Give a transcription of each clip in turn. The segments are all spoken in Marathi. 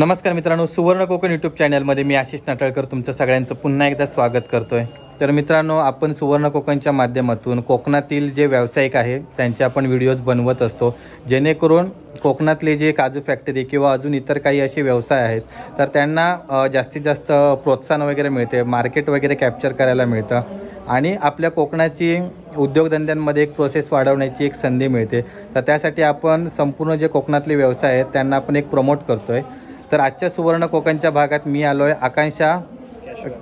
नमस्कार मित्रांनो, सुवर्ण कोकण यूट्यूब चॅनलमध्ये मी आशिष नाटळकर तुमचं सगळ्यांचं पुन्हा एकदा स्वागत करतोय। तर मित्रांनो, आपण सुवर्ण कोकणच्या माध्यमातून कोकणातील जे व्यावसायिक आहेत त्यांचे आपण व्हिडिओज बनवत असतो, जेणेकरून कोकणातले जे काजू फॅक्टरी किंवा अजून इतर काही असे व्यवसाय आहेत तर त्यांना जास्तीत जास्त प्रोत्साहन वगैरे मिळते, मार्केट वगैरे कॅप्चर करायला मिळतं आणि आपल्या कोकणाची उद्योगधंद्यांमध्ये एक प्रोसेस वाढवण्याची एक संधी मिळते। तर त्यासाठी आपण संपूर्ण जे कोकणातले व्यवसाय आहेत त्यांना आपण एक प्रमोट करतोय। तर आजच्या सुवर्ण कोकणच्या भागात मी आलो आहे आकांक्षा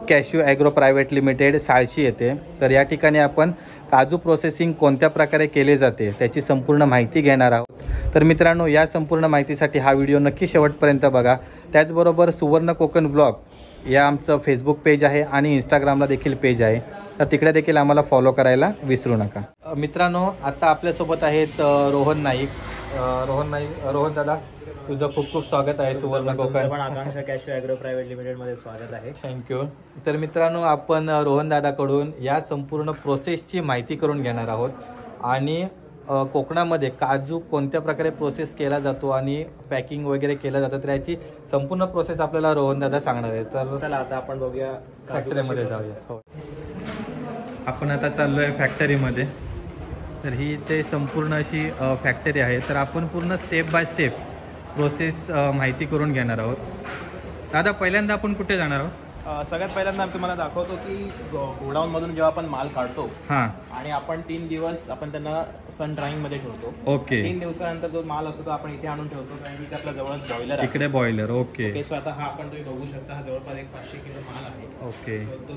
cashew agro private limited Salshi येथे। तर या ठिकाणी आपण काजू प्रोसेसिंग कोणत्या प्रकारे केले जाते त्याची संपूर्ण माहिती घेणार आहोत। तर मित्रांनो, या संपूर्ण माहितीसाठी हा व्हिडिओ नक्की शेवटपर्यंत बघा। त्याचबरोबर सुवर्ण कोकण ब्लॉग या आमचं फेसबुक पेज आहे आणि इंस्टाग्रामला देखील पेज आहे, तर तिकडे देखील आम्हाला फॉलो करायला विसरू नका। मित्रांनो, आता आपल्यासोबत आहेत रोहन नाईक। रोहन दादा, तुझं खूप खूप स्वागत आहे सुवर्ण कोकण। पण आकांक्षा कॅश्यू ॲग्रो प्रायव्हेट लिमिटेड मध्ये स्वागत आहे। थँक्यू। तर मित्रांनो, आपण रोहन दादाकडून या संपूर्ण प्रोसेसची माहिती करून घेणार आहोत आणि कोकणामध्ये काजू कोणत्या प्रकारे प्रोसेस केला जातो आणि पॅकिंग वगैरे केलं जातं तर याची संपूर्ण प्रोसेस आपल्याला रोहन दादा सांगणार आहे। तर चला आता आपण बघूया फॅक्टरीमध्ये जाऊया। आपण आता चाललोय फॅक्टरीमध्ये। तर ही ते संपूर्ण अशी फॅक्टरी आहे। तर आपण पूर्ण स्टेप बाय स्टेप प्रोसेस माहिती करून घेणार आहोत। दादा, पहिल्यांदा आपण कुठे जाणार आहोत? सगळ्यात पहिल्यांदा तुम्हाला दाखवतो की गोडाऊन मधून जेव्हा आपण माल काढतो आणि आपण 3 दिवस आपण त्यांना सन ड्राईंग मध्ये ठेवतो। ओके। 3 दिवसानंतर जो माल असतो तो आपण इथे आणून ठेवतो, कारण की आपला जवळच बॉयलर आहे। इकडे बॉयलर। ओके। सो आता हा आपण तुम्ही बघू शकता, हा जवळपास एक 500 किलो माल आहे। ओके। तो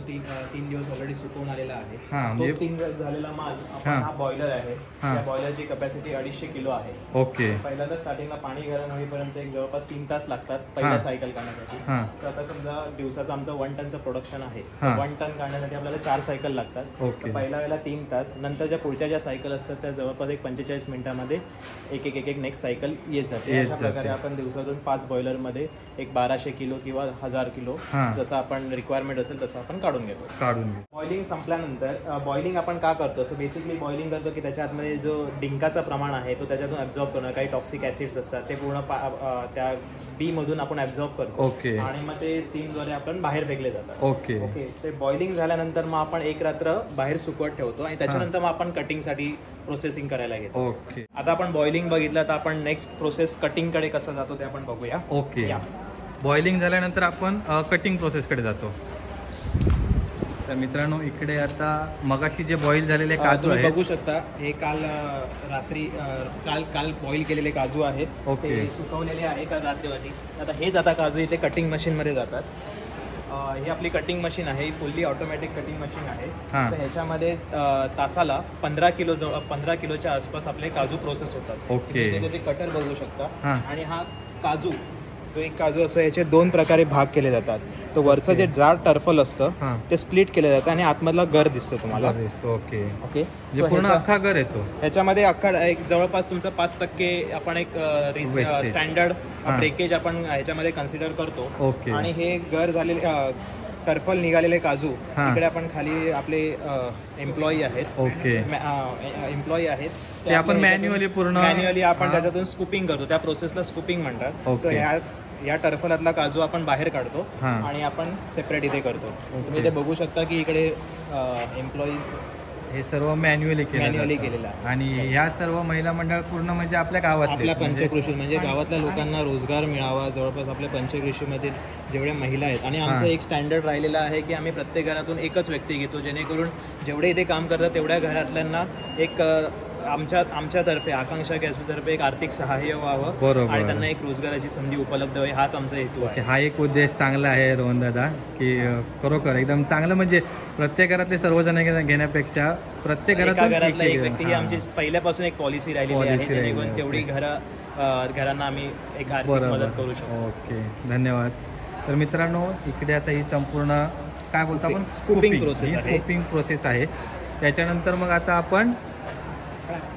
3 दिवस ऑलरेडी सुकवून आलेला आहे। म्हणजे 3 दिवस झालेला माल आपण हा बॉयलर आहे। त्या बॉयलरची कॅपॅसिटी 250 किलो आहे। ओके। पहिल्यांदा स्टार्टिंगला पाणी गरम होईपर्यंत एक जवळपास 3 तास लागतात पहिल्या सायकल काढण्यासाठी। तर आता समजा दिवसाचा आमचा 1 टनचं प्रोडक्शन आहे, 1 टन काढण्यासाठी आपल्याला 4 सायकल लागतात। पहिल्या वेळेला 3 तास, नंतरच्या पुढच्या ज्या सायकल असतात त्या जवळपास एक 45 मिनिटांमध्ये एक नेक्स्ट सायकल येत जाते। अशा प्रकारे आपण दिवसातून 5 बॉयलर मध्ये एक 1200 किलो किंवा 1000 किलो जसं आपण रिक्वायरमेंट असेल तसं आपण काढून घेतो। बॉइलिंग संपल्यानंतर बॉइलिंग आपण का करतो? सो बेसिकली बॉइलिंग करतो की त्याच्या आतमध्ये जो डिंकाचा प्रमाण आहे तो त्याच्यातून ॲब्झॉर्ब करणं, काही टॉक्सिक ऍसिड्स असतात ते पूर्ण त्या बी मधून आपण ॲब्झॉर्ब करतो आणि मग ते स्टीमद्वारे आपण बाहेर फेकले जातात। ओके। ते बॉइलिंग झाल्यानंतर मग आपण एक रात्र बाहेर सुकवत ठेवतो आणि त्याच्यानंतर मग आपण कटिंगसाठी प्रोसेसिंग करायला घेतो। ओके। आता आपण बॉइलिंग बघितलं, तर आपण नेक्स्ट प्रोसेस कटिंग कडे कसं जातो ते आपण बघूया। ओके। बॉइलिंग झाल्यानंतर आपण कटिंग प्रोसेस कडे जातो। तर मित्रांनो, इकडे आता मगाशी जे बॉईल झालेले काजू आहेत बघू शकता, हे काल बॉईल केलेले काजू आहेत। ते सुकवलेले आहे काल रात्रीवरती। आता हेच आता काजू इथे कटिंग मशीन मध्ये जातात। ही आपली कटिंग मशीन आहे, फुल्ली ऑटोमॅटिक कटिंग मशीन आहे। तर ह्याच्यामध्ये तासाला 15 किलोच्या आसपास आपले काजू प्रोसेस होतात। ओके। त्याचे कटर बघू शकता आणि हा काजू जो एक काजू असतो याचे 2 प्रकारे भाग केले जातात। तो वरचं जे जाड टर्फल असतं ते स्प्लिट केलं जातं आणि आतमधला गर दिसतो तुम्हाला। ओके। ओके। पूर्ण अख्खा गर येतो ह्याच्यामध्ये। अख्खा एक जवळपास तुमचा 5% आपण एक स्टँडर्ड ब्रेकेज आपण ह्याच्यामध्ये कन्सिडर करतो। ओके। आणि हे गर झालेले टर्फल निघालेले काजू इकडे आपण खाली आपले एम्प्लॉई आहेत। ओके। एम्प्लॉई आहेत ते आपण मॅन्युअली आपण त्याच्यातून स्कूपिंग करतो, त्या प्रोसेसला स्कूपिंग म्हणतात। तर या टर्फलातला काजू आपण बाहेर काढतो आणि आपण सेपरेट इथे करतो। तुम्ही इथे बघू शकता की इकडे एम्प्लॉईज हे सर्व मॅन्युअली केलेलं आहे आणि ह्या सर्व महिला मंडळ पूर्ण म्हणजे आपल्या पंचकृषी म्हणजे गावातल्या लोकांना रोजगार मिळावा। जवळपास आपल्या पंचकृषीमधील जेवढ्या महिला आहेत आणि आमचं एक स्टँडर्ड राहिलेलं आहे की आम्ही प्रत्येक घरातून एकच व्यक्ती घेतो, जेणेकरून जेवढे इथे काम करतात तेवढ्या घरातल्यांना एक आमच्यातर्फे आकांक्षा कॅश्यूतर्फे एक आर्थिक सहाय्य व्हावं आणि त्यांना एक रोजगाराची संधी उपलब्ध व्हावी, हाच आमचा हेतू आहे। हा एक उद्देश चांगला आहे रोहन दादा, की खरोखर एकदम चांगलं, म्हणजे प्रत्येक घरातले सर्वजण घेण्यापेक्षा प्रत्येक घरातला एक व्यक्ती ही आमची पहिल्यापासून एक पॉलिसी राहिलेली आहे, जेणेकरून तेवढी घरांना आम्ही एक आर्थिक मदत करू शकतो। ओके, धन्यवाद। तर मित्रांनो, इकडे आता ही संपूर्ण काय बोलतो आपण स्कूपिंग प्रोसेस आहे। त्याच्यानंतर मग आता आपण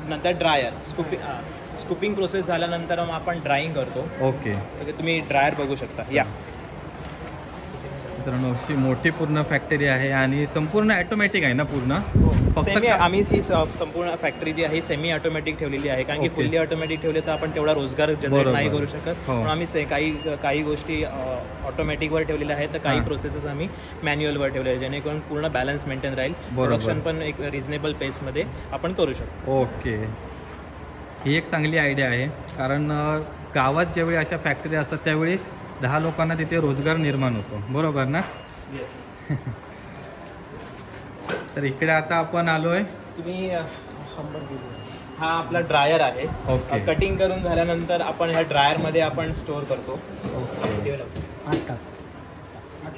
नंतर ड्रायर स्कूपिंग प्रोसेस झाल्यानंतर मग आपण ड्रायिंग करतो। ओके। तुम्ही ड्रायर बघू शकता। या मित्रांनो अशी मोठी पूर्ण फॅक्टरी आहे आणि संपूर्ण ऑटोमॅटिक आहे ना पूर्ण? फक्त आम्ही ही संपूर्ण फॅक्टरी जी आहे सेमी ऑटोमॅटिक ठेवलेली आहे, कारण की फुल्ली ऑटोमॅटिक ठेवले तर आपण तेवढा रोजगार जनरेट नाही करू शकत. म्हणून आम्ही काही गोष्टी ऑटोमॅटिकवर ठेवलेल्या आहेत, तर काही प्रोसेसेस आम्ही मॅन्युअलवर ठेवले आहे, जेणेकरून पूर्ण बॅलन्स मेंटेन राहील, प्रोडक्शन पण एक रिझनेबल पेसमध्ये आपण करू शकतो. ओके, ही एक चांगली आयडिया आहे, कारण गावात ज्यावेळी अशा फॅक्टरी असतात त्यावेळी 10 लोकांना तिथे रोजगार निर्माण होतो, बरोबर ना? तर इकडे आता आपण आलोय, तुम्ही हा आपला ड्रायर आहे. कटिंग करून झाल्यानंतर आपण ह्या ड्रायर मध्ये आपण स्टोअर करतो. 8 तास.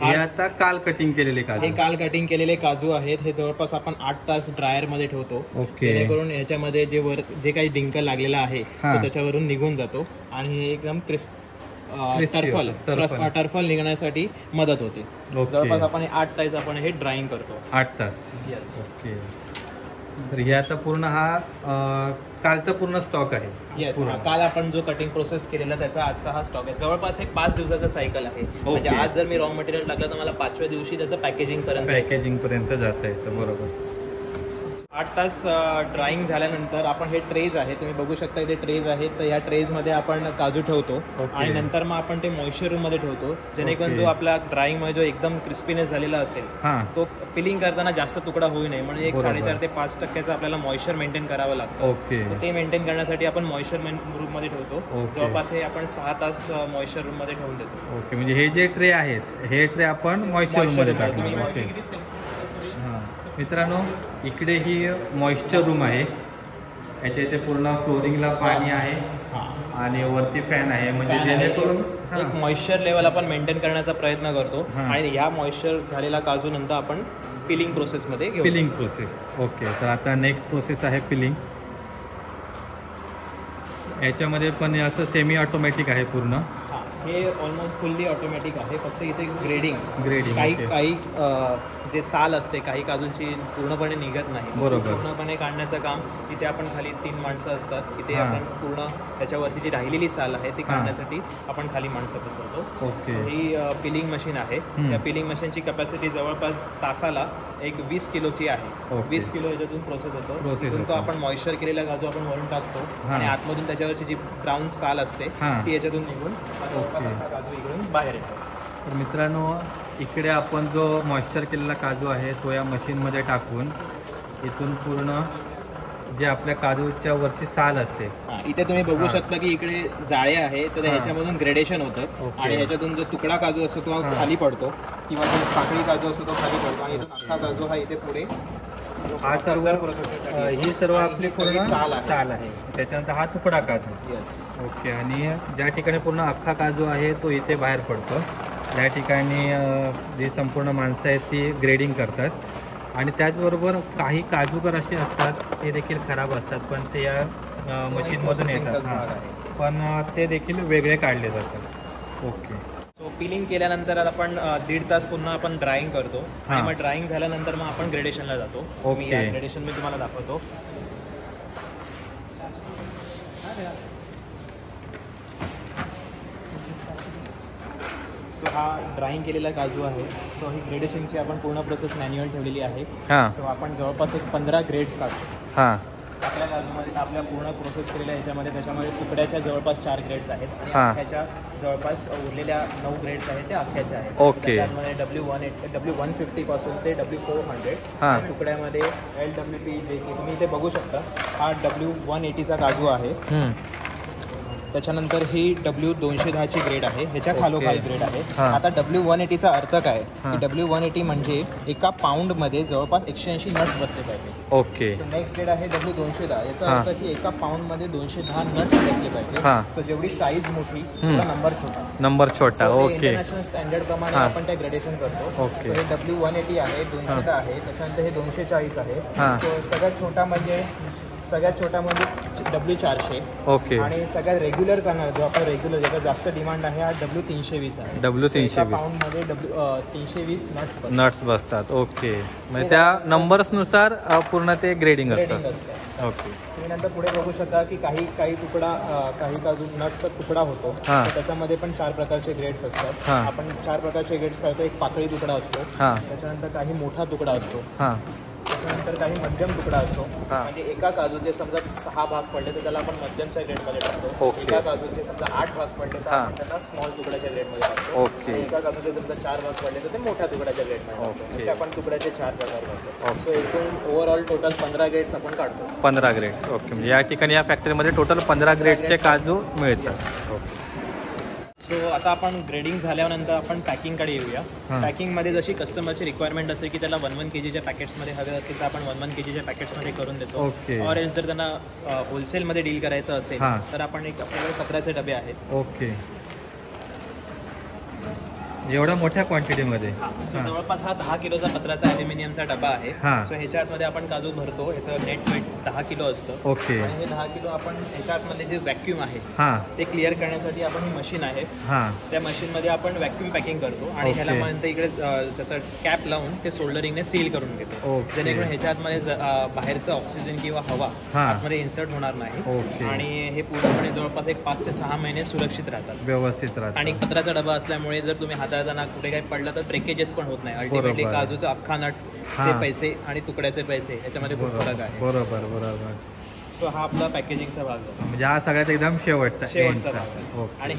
हे आता काल कटिंग केलेले काजू, हे काल कटिंग केलेले काजू आहेत. हे जवळपास आपण 8 तास ड्रायर मध्ये ठेवतो, जेणेकरून याच्यामध्ये जे काही डिंक लागलेला आहे तो त्याच्यावरून निघून जातो आणि हे एकदम टर्फल निघण्यासाठी मदत होते. जवळपास आपण 8 तास आपण हे ड्राईंग करतो. 8 तास. ओके. तर हे आता पूर्ण हा कालचा पूर्ण स्टॉक आहे. येस, काल आपण जो कटिंग प्रोसेस केलेला त्याचा आजचा हा स्टॉक आहे. जवळपास एक 5 दिवसाचा सायकल आहे. म्हणजे आज जर मी रॉ मटेरियल टाकलं तर मला 5व्या दिवशी त्याचं पॅकेजिंग पर्यंत जाता येतं. बरोबर. 8 तास ड्राईंग झाल्यानंतर आपण हे ट्रेज आहे, तुम्ही बघू शकता इथे ट्रेज आहेत, तर या ट्रेज मध्ये आपण काजू ठेवतो आणि नंतर मग आपण ते मॉइश्चर रूम मध्ये ठेवतो, जेणेकरून जो आपला ड्राईंग मध्ये जो एकदम क्रिस्पीनेस झालेला असेल तो पिलिंग करताना जास्त तुकडा होऊ नये म्हणून 4.5 ते 5% आपल्याला मॉइश्चर मेंटेन करावं लागतं. ते मेंटेन करण्यासाठी आपण मॉइश्चर रूम मध्ये ठेवतो. जवळपास हे आपण 6 तास मॉइश्चर रूम मध्ये ठेवून देतो. ओके, म्हणजे हे जे ट्रे आहेत हे ट्रे आपण मॉइश्चर रूम मध्ये टाकतो. मित्रांनो, इकडे ही मॉइश्चर रूम आहे. याच्या इथे पूर्ण फ्लोरिंगला पाणी आहे आणि वरती फॅन आहे, म्हणजे जेणेकरून एक मॉइश्चर लेवल आपण मेंटेन करण्याचा प्रयत्न करतो. आणि या मॉइश्चर झालेला काजू नंतर आपण पिलिंग प्रोसेस मध्ये घेऊ. पिलिंग प्रोसेस. ओके, तर आता नेक्स्ट प्रोसेस आहे पिलिंग. याच्यामध्ये पण असं सेमी ऑटोमॅटिक आहे पूर्ण. हे ऑलमोस्ट फुल्ली ऑटोमॅटिक आहे. फक्त इथे ग्रेडिंग काही जे साल असते काही काजूंची पूर्णपणे निघत नाही. बरोबर. पूर्णपणे काढण्याचं काम इथे आपण खाली 3 माणसं असतात. तिथे आपण पूर्ण त्याच्यावरची जी राहिलेली साल आहे ती काढण्यासाठी आपण खाली माणसं बसवतो. ही पिलिंग मशीन आहे. या पिलिंग मशीनची कॅपॅसिटी जवळपास तासाला एक 20 किलोची आहे. 20 किलो याच्यातून प्रोसेस होतो. तिथून तो आपण मॉइश्चर केलेला काजू आपण वरून टाकतो आणि आतमधून त्याच्यावरची जी ब्राऊन साल असते ती याच्यातून निघून काजू इकडून बाहेर येतो. तर मित्रांनो, इकडे आपण जो मॉइश्चर केलेला काजू आहे तो या मशीनमध्ये टाकून इथून पूर्ण जे आपल्या काजूच्या वरची साल असते इथे तुम्ही बघू शकता की इकडे जाळे आहे, तर ह्याच्यामधून ग्रेडेशन होतं आणि ह्याच्यातून जो तुकडा काजू असतो तो खाली पडतो किंवा जो पाकळी काजू असतो तो खाली पडतो आणि इथून अख्खा काजू हा इथे पुढे हा सर्व ही सर्व आपली पूर्ण साल आहे. त्याच्यानंतर हा तुकडा काजू. ओके. आणि ज्या ठिकाणी पूर्ण अख्खा काजू आहे तो इथे बाहेर पडतो. या ठिकाणी जी संपूर्ण माणसं आहेत ती ग्रेडिंग करतात. आणि त्याचबरोबर काही काजूगर असे असतात ते देखील खराब असतात, पण ते या मशीनमधून येतात, पण ते देखील वेगळे काढले जातात. ओके. सो पिलिंग केल्यानंतर आपण 1.5 तास पुन्हा आपण ड्राईंग करतो आणि मग ड्राईंग झाल्यानंतर मग आपण ग्रेडेशनला जातो. मी या ग्रेडेशन मी तुम्हाला दाखवतो. सो हा ड्राईंग केलेला काजू आहे. सो ही ग्रेडेशनची आपण पूर्ण प्रोसेस मॅन्युअल ठेवलेली आहे. सो आपण जवळपास एक 15 ग्रेड्स काढतो. आपल्या काजूमध्ये आपल्या पूर्ण प्रोसेस केलेल्या याच्यामध्ये त्याच्यामध्ये तुकड्याच्या जवळपास 4 ग्रेड्स आहेत आणि अख्ख्याच्या जवळपास उरलेल्या 9 ग्रेड्स आहेत त्या अख्ख्याच्या आहेत. त्याच्यामध्ये W150 पासून ते W400 तुकड्यामध्ये LWP जे की तुम्ही इथे बघू शकता. हा W180चा काजू आहे. त्याच्यानंतर ही W210ची ग्रेड आहे. ह्याच्या खालोखाल ग्रेड आहे. आता W180चा अर्थ काय की W180 म्हणजे एका पाऊंड मध्ये जवळपास 180 नट्स बसले पाहिजे. ओके. नेक्स्ट ग्रेड आहे W210. याचा अर्थ की एका पाऊंड मध्ये 210 नट्स बसले पाहिजे. सो जेवढी साईज मोठी तेवढा नंबर छोटा. ओके. इंटरनॅशनल स्टँडर्ड प्रमाणे आपण त्या ग्रेडेशन करतो. सो हे W180 आहे, 210 आहे, त्याच्यानंतर हे 240 आहे. सगळ्यात छोटा म्हणजे W400. ओके. आणि सगळ्यात रेग्युलर चालणार जो आपण रेग्युलर ज्याचा जास्त डिमांड आहे हा W320 आहे. W320 पाऊंडमध्ये 320 नट्स बसतात. ओके. म्हणजे त्या नंबर्सनुसार पूर्ण ते ग्रेडिंग असतं. ओके. तुम्ही नंतर पुढे बघू शकता की काही तुकडा काही काजू नट्सचा तुकडा होतो. त्याच्यामध्ये पण 4 प्रकारचे ग्रेड्स असतात. आपण 4 प्रकारचे ग्रेड्स करतो. एक पातळी तुकडा असतो, त्याच्यानंतर काही मोठा तुकडा असतो, त्याच्यानंतर काही मध्यम तुकडा असतो. म्हणजे एका काजूचे समजा 6 भाग पडले तर त्याला आपण मध्यमच्या ग्रेडमध्ये टाकतो. एका काजूचे समजा 8 भाग पडले तर आपण त्यांना स्मॉल तुकड्याच्या ग्रेडमध्ये टाकतो. ओके. एका काजूचे समजा 4 भाग पडले तर ते मोठ्या तुकड्याच्या ग्रेडमध्ये टाकतो. असे आपण तुकड्याचे 4 प्रकार करतो. सो एकूण ओव्हरऑल टोटल 15 ग्रेड्स आपण काढतो. 15 ग्रेड्स. ओके. म्हणजे या ठिकाणी या फॅक्टरीमध्ये टोटल 15 ग्रेड्सचे काजू मिळतात. ओके. सो आता आपण ग्रेडिंग झाल्यानंतर आपण पॅकिंगकडे येऊया. पॅकिंगमध्ये जशी कस्टमरची रिक्वायरमेंट असेल की त्याला 1-1 kgच्या पॅकेट्समध्ये हवे असेल तर आपण 1-1 kgच्या पॅकेट्समध्ये करून देतो. ऑर एल्स जर त्यांना होलसेलमध्ये डील करायचं असेल तर आपण आपल्याकडे पत्राचे डबे आहेत. ओके. एवढ्या मोठ्या क्वांटिटीमध्ये जवळपास हा 10 किलोचा पत्राचा ॲल्युमिनियमचा डबा आहे. सो ह्याच्या आतमध्ये आपण काजू भरतो. ह्याचं नेट वेट 10 किलो असतं. ओके. आणि हे 10 किलो आपण ह्याच्या आतमध्ये जे व्हॅक्यूम आहे ते क्लिअर करण्यासाठी आपण ही मशीन आहे. त्या मशीनमध्ये आपण व्हॅक्यूम पॅकिंग करतो आणि ह्याला नंतर इकडे त्याचं कॅप लावून ते सोल्डरिंगने सील करून घेतो, जेणेकरून ह्याच्या आतमध्ये बाहेरचं ऑक्सिजन किंवा हवा आतमध्ये इन्सर्ट होणार नाही. आणि हे पूर्णपणे जवळपास एक 5 ते 6 महिने सुरक्षित राहतात, व्यवस्थित राहतात. आणि पत्राचा डबा असल्यामुळे जर तुम्ही हाताळताना कुठे काही पडलं तर ब्रेकेजेस पण होत नाही. अल्टिमेटली काजूचा अख्खा नटचे पैसे आणि तुकड्याचे पैसे याच्यामध्ये खूप फरक आहे. बरोबर. सो हा आपला पॅकेजिंगचा भाग आहे. म्हणजे हा सगळ्यात एकदम शेवटचा भाग आहे. आणि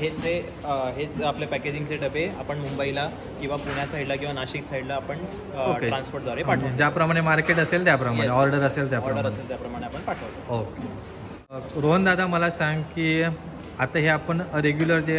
हेच आपले पॅकेजिंगचे डबे आपण मुंबईला किंवा पुण्या साईडला किंवा नाशिक साईडला आपण ट्रान्सपोर्टद्वारे पाठवतो. ज्याप्रमाणे मार्केट असेल त्याप्रमाणे, ऑर्डर असेल त्याप्रमाणे आपण पाठवतो. ओके. रोहन दादा, मला सांग की आता हे आपण रेग्युलर जे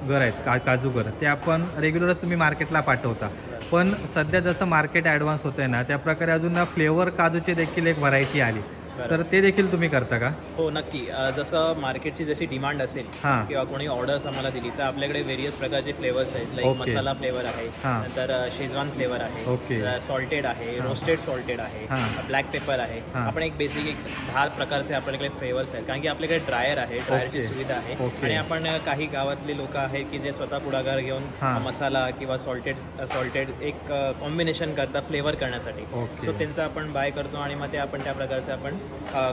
घर आहेत काजू घर ते आपण रेग्युलरच तुम्ही मार्केटला पाठवता, पण सध्या जसं मार्केट ॲडव्हान्स होत आहे ना त्या प्रकारे अजून फ्लेवर काजूची देखील एक व्हरायटी आली, तर ते देखील तुम्ही करता का? हो, नक्की. जसं मार्केटची जशी डिमांड असेल किंवा कोणी ऑर्डर्स आम्हाला दिली तर आपल्याकडे व्हेरियस प्रकारचे फ्लेवर्स आहेत. लाईक मसाला फ्लेवर आहे, नंतर शेजवान फ्लेवर आहे, सॉल्टेड आहे, रोस्टेड सॉल्टेड आहे, ब्लॅक पेपर आहे. आपण एक बेसिक 10 प्रकारचे आपल्याकडे फ्लेवर्स आहेत, कारण की आपल्याकडे ड्रायर आहे, ड्रायरची सुविधा आहे. आणि आपण काही गावातले लोक आहेत की जे स्वतः पुढाकार घेऊन मसाला किंवा सॉल्टेड एक कॉम्बिनेशन करतात फ्लेवर करण्यासाठी. सो त्यांचं आपण बाय करतो आणि मग ते आपण त्या प्रकारचे आपण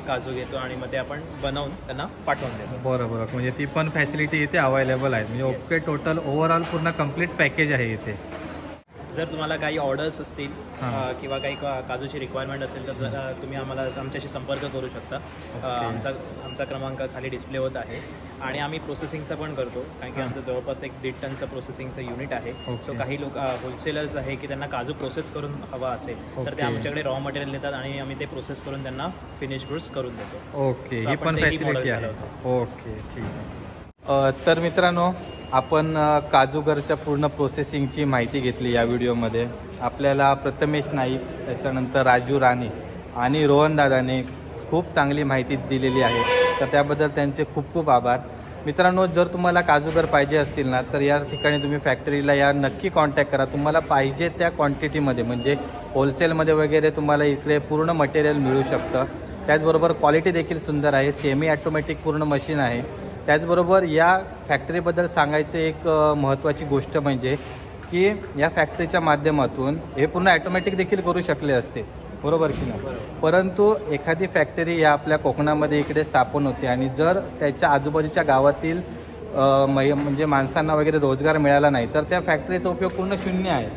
काजू घेतो आणि मग ते आपण बनवून त्यांना पाठवून देतो. बरोबर. म्हणजे ती पण फॅसिलिटी इथे अवेलेबल आहे. म्हणजे ओके, टोटल ओव्हरऑल पूर्ण कम्प्लीट पॅकेज आहे इथे. जर तुम्हाला काही ऑर्डर्स असतील किंवा काही काजूची रिक्वायरमेंट असेल तर तुम्ही आम्हाला आमच्याशी संपर्क करू शकता. आमचा क्रमांक खाली डिस्प्ले होत आहे. आणि आम्ही प्रोसेसिंगचं पण करतो, कारण की आमचं जवळपास एक 1.5 टनचं प्रोसेसिंगचं युनिट आहे. सो काही लोक होलसेलर्स आहे की त्यांना काजू प्रोसेस करून हवा असेल तर ते आमच्याकडे रॉ मटेरियल देतात आणि आम्ही ते प्रोसेस करून त्यांना फिनिश गुड्स करून देतो. ओके. ही पण फॅसिलिटी आहे. ओके, ठीक आहे. तर मित्रांनो, आपण काजूगरच्या पूर्ण प्रोसेसिंगची माहिती घेतली या व्हिडिओमध्ये. आपल्याला प्रथमेश नाईक, त्याच्यानंतर राजू राणे आणि रोहन दादाने खूप चांगली माहिती दिलेली आहे, तर त्याबद्दल त्यांचे खूप खूप आभार. मित्रांनो, जर तुम्हाला काजूगर पाहिजे असतील ना तर या ठिकाणी तुम्ही फॅक्टरीला या, नक्की कॉन्टॅक्ट करा. तुम्हाला पाहिजे त्या क्वांटिटीमध्ये, म्हणजे होलसेलमध्ये वगैरे तुम्हाला इकडे पूर्ण मटेरियल मिळू शकतं. त्याचबरोबर क्वालिटी देखील सुंदर आहे. सेमी ॲटोमॅटिक पूर्ण मशीन आहे. त्याचबरोबर या फॅक्टरीबद्दल सांगायचं एक महत्त्वाची गोष्ट म्हणजे की या फॅक्टरीच्या माध्यमातून हे पूर्ण ॲटोमॅटिक देखील करू शकले असते, बरोबर की नाही? परंतु एखादी फॅक्टरी या आपल्या कोकणामध्ये इकडे स्थापन होते आणि जर त्याच्या आजूबाजूच्या गावातील म्हणजे माणसांना वगैरे रोजगार मिळाला नाही तर त्या फॅक्टरीचा उपयोग पूर्ण शून्य आहे.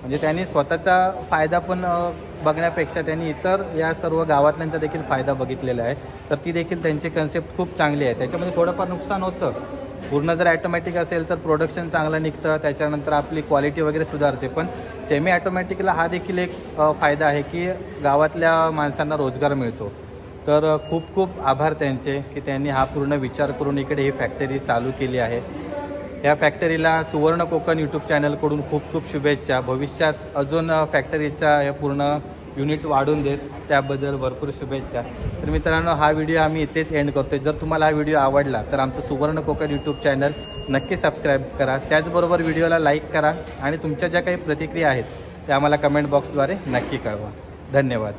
म्हणजे त्यांनी स्वतःचा फायदा पण बघण्यापेक्षा त्यांनी इतर या सर्व गावातल्यांचा देखील फायदा बघितलेला आहे. तर ती देखील त्यांची कन्सेप्ट खूप चांगली आहे. त्याच्यामध्ये थोडंफार नुकसान होतं. पूर्ण जर ॲटोमॅटिक असेल तर प्रोडक्शन चांगलं निघतं, त्याच्यानंतर आपली क्वालिटी वगैरे सुधारते. पण सेमी ॲटोमॅटिकला हा देखील एक फायदा आहे की गावातल्या माणसांना रोजगार मिळतो. तर खूप खूप आभार त्यांचे की त्यांनी हा पूर्ण विचार करून इकडे ही फॅक्टरी चालू केली आहे. या फॅक्टरीला सुवर्ण कोकण यूट्यूब चॅनलकडून खूप खूप शुभेच्छा. भविष्यात अजून फॅक्टरीचा हे पूर्ण युनिट वाढून देत, त्याबद्दल भरपूर शुभेच्छा. तर मित्रांनो, हा व्हिडिओ आम्ही इथेच एंड करतोय. जर तुम्हाला हा व्हिडिओ आवडला तर आमचं सुवर्ण कोकण यूट्यूब चॅनल नक्की सबस्क्राईब करा. त्याचबरोबर व्हिडिओला लाईक करा आणि तुमच्या ज्या काही प्रतिक्रिया आहेत त्या आम्हाला कमेंट बॉक्सद्वारे नक्की कळवा. धन्यवाद.